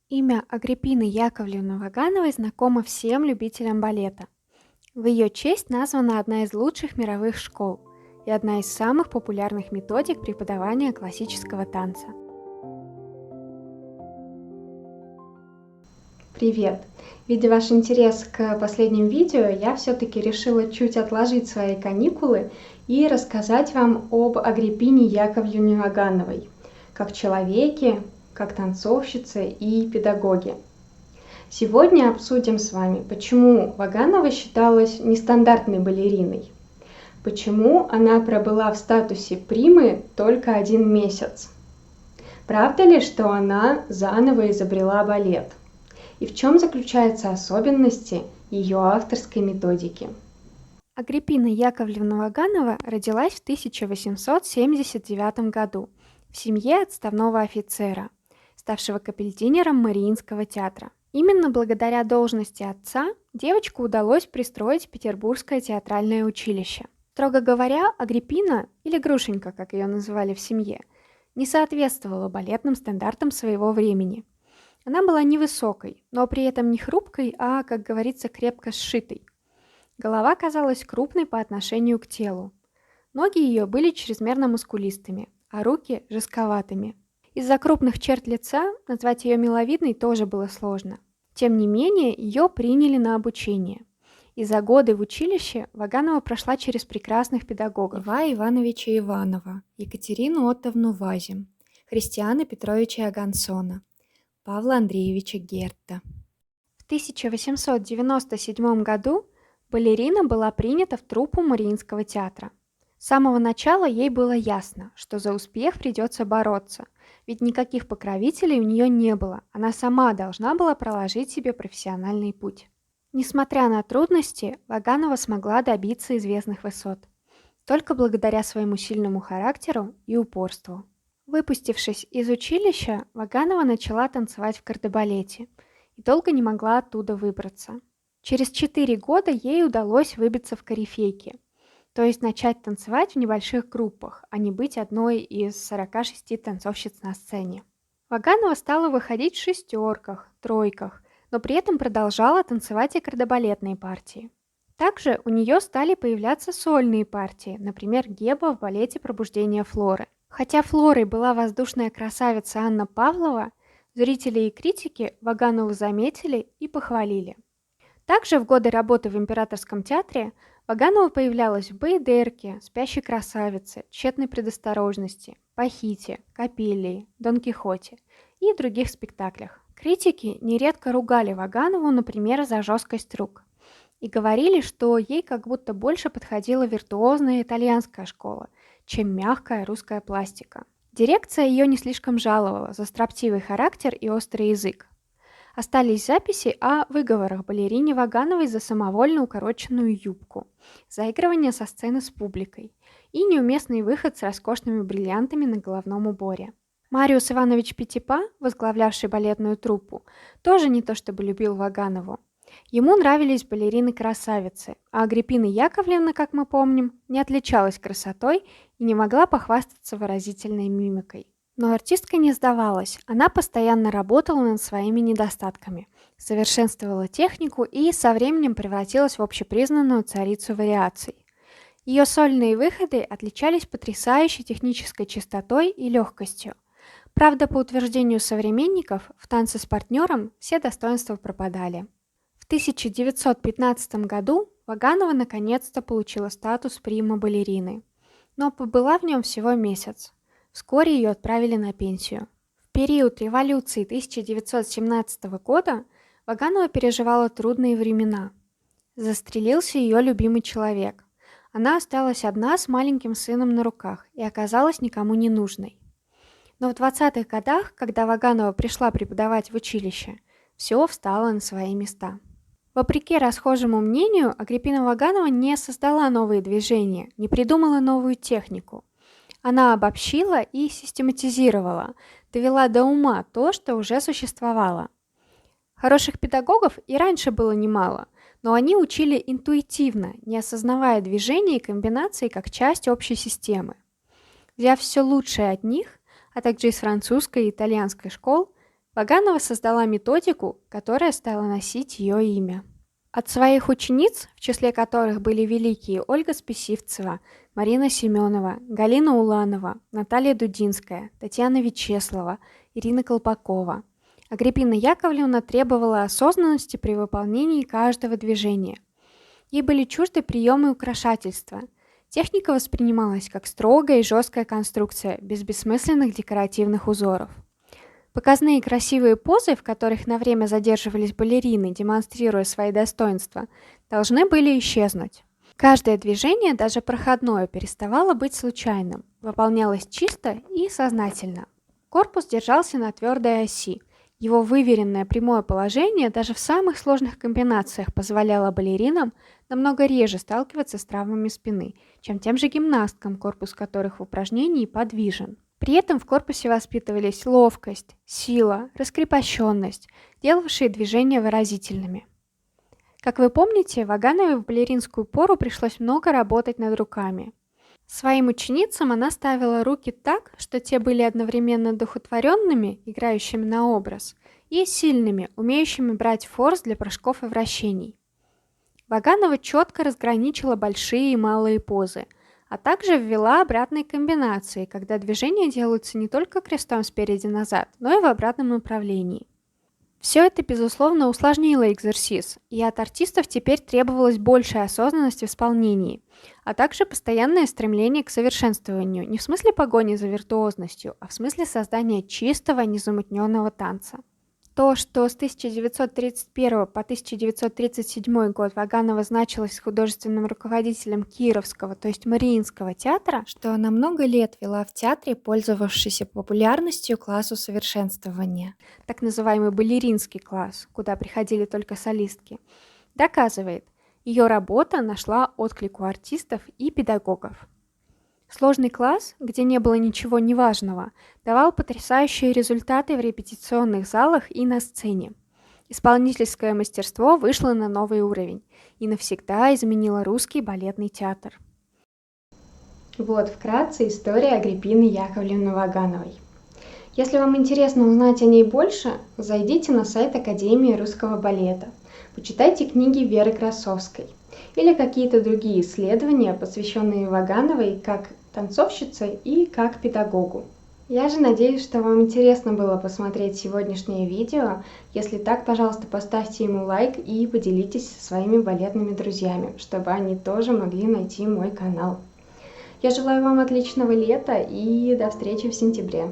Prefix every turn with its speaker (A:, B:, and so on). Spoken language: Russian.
A: Имя Агриппины Яковлевны Вагановой знакомо всем любителям балета. В ее честь названа одна из лучших мировых школ и одна из самых популярных методик преподавания классического танца.
B: Привет! Видя ваш интерес к последним видео, я все-таки решила чуть отложить свои каникулы и рассказать вам об Агриппине Яковлевне Вагановой, как человеке, как танцовщице и педагоге. Сегодня обсудим с вами, почему Ваганова считалась нестандартной балериной, почему она пробыла в статусе примы только 1 месяц. Правда ли, что она заново изобрела балет? И в чем заключаются особенности ее авторской методики?
A: Агриппина Яковлевна Ваганова родилась в 1879 году в семье отставного офицера, ставшего капельдинером Мариинского театра. Именно благодаря должности отца девочку удалось пристроить в Петербургское театральное училище. Строго говоря, Агриппина, или Грушенька, как ее называли в семье, не соответствовала балетным стандартам своего времени. Она была невысокой, но при этом не хрупкой, а, как говорится, крепко сшитой. Голова казалась крупной по отношению к телу. Ноги ее были чрезмерно мускулистыми, а руки – жестковатыми. Из-за крупных черт лица назвать ее миловидной тоже было сложно. Тем не менее, ее приняли на обучение. И за годы в училище Ваганова прошла через прекрасных педагогов: Льва Ивановича Иванова, Екатерину Оттовну Вазем, Христиана Петровича Агансона, Павла Андреевича Гертта. В 1897 году балерина была принята в труппу Мариинского театра. С самого начала ей было ясно, что за успех придется бороться, ведь никаких покровителей у нее не было, она сама должна была проложить себе профессиональный путь. Несмотря на трудности, Ваганова смогла добиться известных высот, только благодаря своему сильному характеру и упорству. Выпустившись из училища, Ваганова начала танцевать в кардебалете и долго не могла оттуда выбраться. Через 4 года ей удалось выбиться в корифейки, то есть начать танцевать в небольших группах, а не быть одной из 46 танцовщиц на сцене. Ваганова стала выходить в шестерках, тройках, но при этом продолжала танцевать и кардебалетные партии. Также у нее стали появляться сольные партии, например, Геба в балете «Пробуждение Флоры». Хотя Флорой была воздушная красавица Анна Павлова, зрители и критики Ваганову заметили и похвалили. Также в годы работы в Императорском театре Ваганова появлялась в «Баядерке», «Спящей красавице», «Тщетной предосторожности», «Пахите», «Капеллии», «Дон Кихоте» и других спектаклях. Критики нередко ругали Ваганову, например, за жесткость рук, и говорили, что ей как будто больше подходила виртуозная итальянская школа, чем мягкая русская пластика. Дирекция ее не слишком жаловала за строптивый характер и острый язык. Остались записи о выговорах балерине Вагановой за самовольно укороченную юбку, заигрывание со сцены с публикой и неуместный выход с роскошными бриллиантами на головном уборе. Мариус Иванович Петипа, возглавлявший балетную труппу, тоже не то чтобы любил Ваганову. Ему нравились балерины-красавицы, а Агриппина Яковлевна, как мы помним, не отличалась красотой и не могла похвастаться выразительной мимикой. Но артистка не сдавалась, она постоянно работала над своими недостатками, совершенствовала технику и со временем превратилась в общепризнанную царицу вариаций. Ее сольные выходы отличались потрясающей технической чистотой и легкостью. Правда, по утверждению современников, в танце с партнером все достоинства пропадали. В 1915 году Ваганова наконец-то получила статус прима-балерины, но побыла в нем всего месяц. Вскоре ее отправили на пенсию. В период революции 1917 года Ваганова переживала трудные времена. Застрелился ее любимый человек. Она осталась одна с маленьким сыном на руках и оказалась никому не нужной. Но в 20-х годах, когда Ваганова пришла преподавать в училище, все встало на свои места. Вопреки расхожему мнению, Агриппина Ваганова не создала новые движения, не придумала новую технику. Она обобщила и систематизировала, довела до ума то, что уже существовало. Хороших педагогов и раньше было немало, но они учили интуитивно, не осознавая движений и комбинаций как часть общей системы. Взяв все лучшее от них, а также из французской и итальянской школ, Ваганова создала методику, которая стала носить ее имя. От своих учениц, в числе которых были великие Ольга Списивцева, Марина Семенова, Галина Уланова, Наталья Дудинская, Татьяна Вячеслава, Ирина Колпакова, Агриппина Яковлевна требовала осознанности при выполнении каждого движения. Ей были чужды приемы украшательства. Техника воспринималась как строгая и жесткая конструкция, без бессмысленных декоративных узоров. Показные красивые позы, в которых на время задерживались балерины, демонстрируя свои достоинства, должны были исчезнуть. Каждое движение, даже проходное, переставало быть случайным, выполнялось чисто и сознательно. Корпус держался на твердой оси. Его выверенное прямое положение даже в самых сложных комбинациях позволяло балеринам намного реже сталкиваться с травмами спины, чем тем же гимнасткам, корпус которых в упражнении подвижен. При этом в корпусе воспитывались ловкость, сила, раскрепощенность, делавшие движения выразительными. Как вы помните, Вагановой в балеринскую пору пришлось много работать над руками. Своим ученицам она ставила руки так, что те были одновременно духотворенными, играющими на образ, и сильными, умеющими брать форс для прыжков и вращений. Ваганова четко разграничила большие и малые позы, а также ввела обратные комбинации, когда движения делаются не только крестом спереди назад, но и в обратном направлении. Все это, безусловно, усложнило экзерсис, и от артистов теперь требовалась большая осознанность в исполнении, а также постоянное стремление к совершенствованию, не в смысле погони за виртуозностью, а в смысле создания чистого, незамутненного танца. То, что с 1931 по 1937 год Ваганова значилась художественным руководителем Кировского, то есть Мариинского театра, что она много лет вела в театре, пользовавшийся популярностью класс усовершенствования, так называемый балеринский класс, куда приходили только солистки, доказывает, ее работа нашла отклик у артистов и педагогов. Сложный класс, где не было ничего неважного, давал потрясающие результаты в репетиционных залах и на сцене. Исполнительское мастерство вышло на новый уровень и навсегда изменило русский балетный театр.
B: Вот вкратце история Агриппины Яковлевны Вагановой. Если вам интересно узнать о ней больше, зайдите на сайт Академии русского балета, почитайте книги Веры Красовской или какие-то другие исследования, посвященные Вагановой как танцовщице и как педагогу. Я же надеюсь, что вам интересно было посмотреть сегодняшнее видео. Если так, пожалуйста, поставьте ему лайк и поделитесь со своими балетными друзьями, чтобы они тоже могли найти мой канал. Я желаю вам отличного лета и до встречи в сентябре.